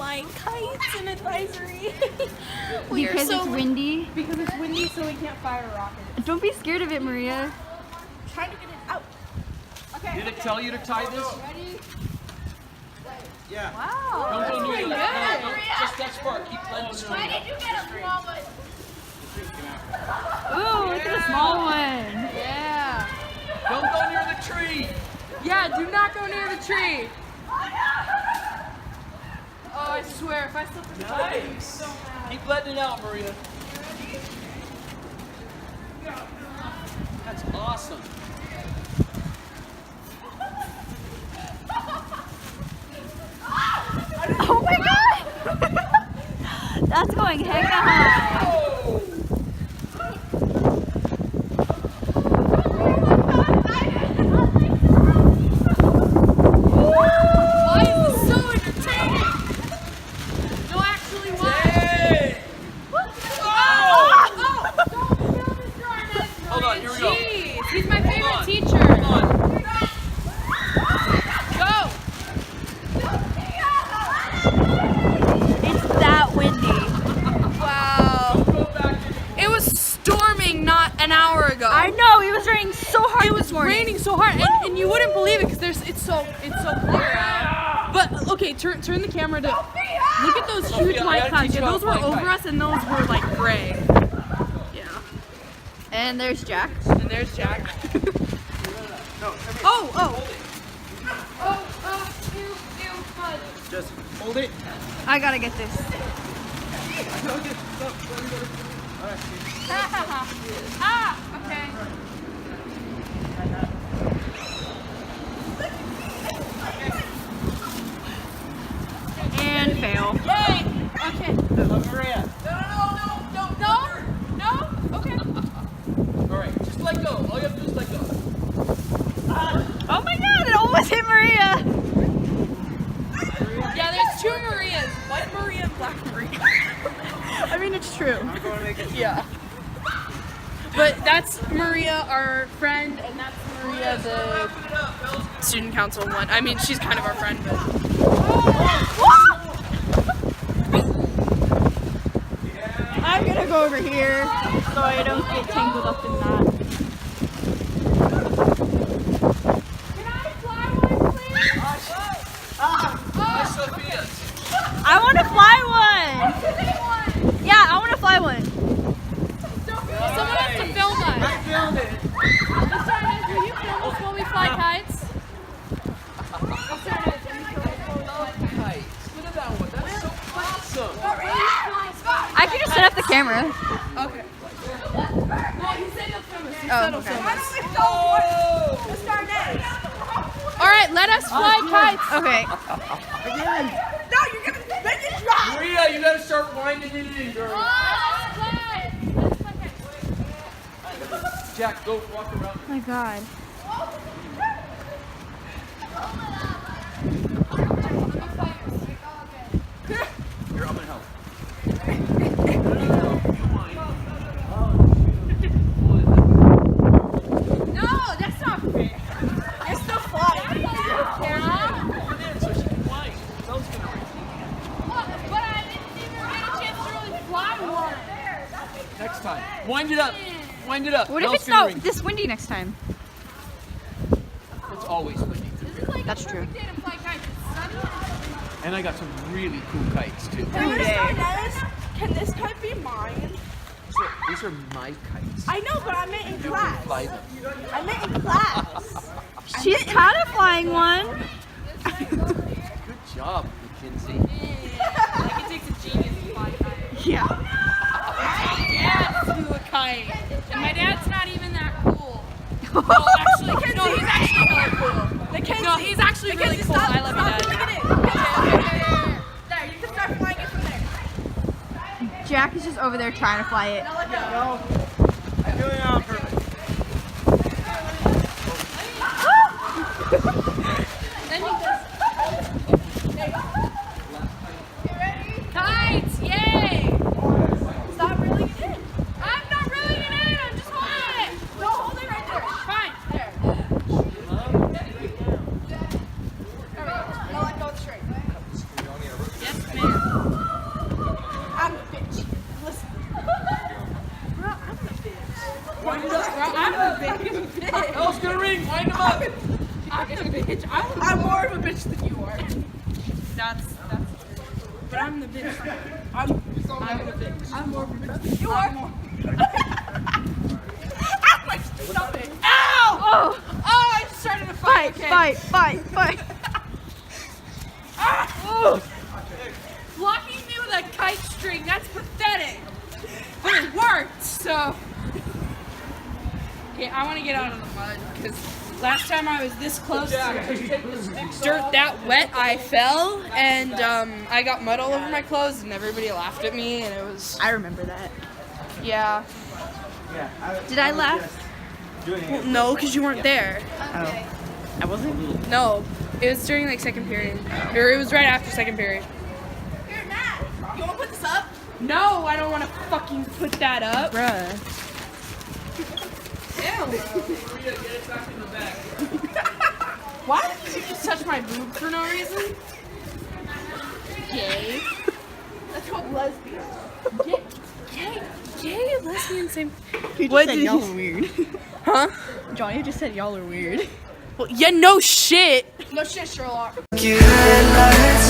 flying kites in advisory. Because it's windy. Because it's windy, so we can't fire rockets. Don't be scared of it, Maria. Trying to get it out. Okay. Did it tell you to tie this? Ready? Yeah. Wow. Don't go near pretty the good. just that spark. Keep letting the string. Why did you get a small one? Ooh, look at the small one. Yeah. Don't go near the tree. Yeah, do not go near the tree. Oh, I swear, if I slip in the tree, I'd be so mad. Keep letting it out, Maria. That's awesome. Oh my god! That's going hecka high. Why is this so entertaining? No, actually, why? Hold on, here we go. Jeez, he's my favorite teacher. Hold on. Go! It's that windy. Wow. Go back in. It was storming not an hour ago. I know, it was raining so hard. It was raining so hard, and you wouldn't believe it because it's so clear out. But okay, turn the camera to look at those huge Sophia, I white gotta clouds. teach Yeah, you how those to were fly over kite. us, and those were like gray. Yeah. And there's Jack. And there's Jack. Oh, ew, fudge. Just hold it. I gotta get this. Okay. And fail. Yay! Okay. Maria. No. Okay. All right, just let go. All you have to do is let go. Oh my god, it almost hit Maria. Yeah, there's two Marias. White Maria and Black Maria. I mean, it's true. I'm going to make it. Yeah. But that's Maria, our friend, and that's Maria, the student council one. I mean, she's kind of our friend, but... I'm gonna go over here so I don't get tangled up in that. Can I fly one, please? Hi, Sophia. I want to fly one. Yeah, I want to fly one. Someone has to film us. I filmed it. Mr. Inez, will you film us while we fly kites? Nice. Look at that one. That's so awesome. I can just set up the camera. Okay. Well, he said he'll film us. He said he'll okay. film us. Oh! All right, let us fly kites. Okay. Maria, you gotta start winding it in, girl. Let's fly. Let's fly kites. Jack, go walk around. Oh my god. Here, I'm gonna help. No, that's not fair. You're still flying. Yeah. Put it in so she can fly. Belle's gonna race. But I didn't even get a chance to really fly one. Next time. Wind it up. Wind it up. What if Belle's it's gonna not ring. this windy next time? It's always windy. This is like That's a perfect true. day to fly kites. It's sunny. And I got some really cool kites too. Can this type be mine? These are my kites. I know, but I meant in class. Fly them. I meant in class. She's kind of flying one. Good job, Mackenzie. Like it takes a genius to fly kites. Yeah. Dads do a kite. And my dad's not even that cool. No, actually, no, he's actually really cool. No, he's actually really cool. I love you, Dad. There, you can start flying it from there. Jack is just over there trying to fly it. Now let go. I'm doing it on purpose. Then he goes. Kites! Yay! Stop reeling it in. I'm not reeling it in. I'm just holding it. No, hold it right there. Fine. There. There we go. Now let go straight. Yes, ma'am. bitch. I'm more of a bitch than you are. That's but I'm the bitch. I'm the bitch. I'm more of a bitch than you are. Stop it. Ow! Oh, I just started a fight. Fight. Ah! Blocking me with a kite string, that's pathetic. But it worked, so. Okay, I want to get out of the mud because last time I was this close to dirt that wet, I fell and I got mud all over my clothes and everybody laughed at me and it was. I remember that. Yeah. Did I laugh? Well, no, because you weren't there. Oh. I wasn't? No, it was during like second period. Or it was right after second period. Here, Matt. You want to put this up? No, I don't want to fucking put that up. Bruh. Why did you just touch my boob for no reason? Gay. That's called lesbian. Gay, lesbian, same. You just What said did y'all he- are weird. Huh? Johnny just said y'all are weird. Well, yeah, no shit. No shit, Sherlock. You had life.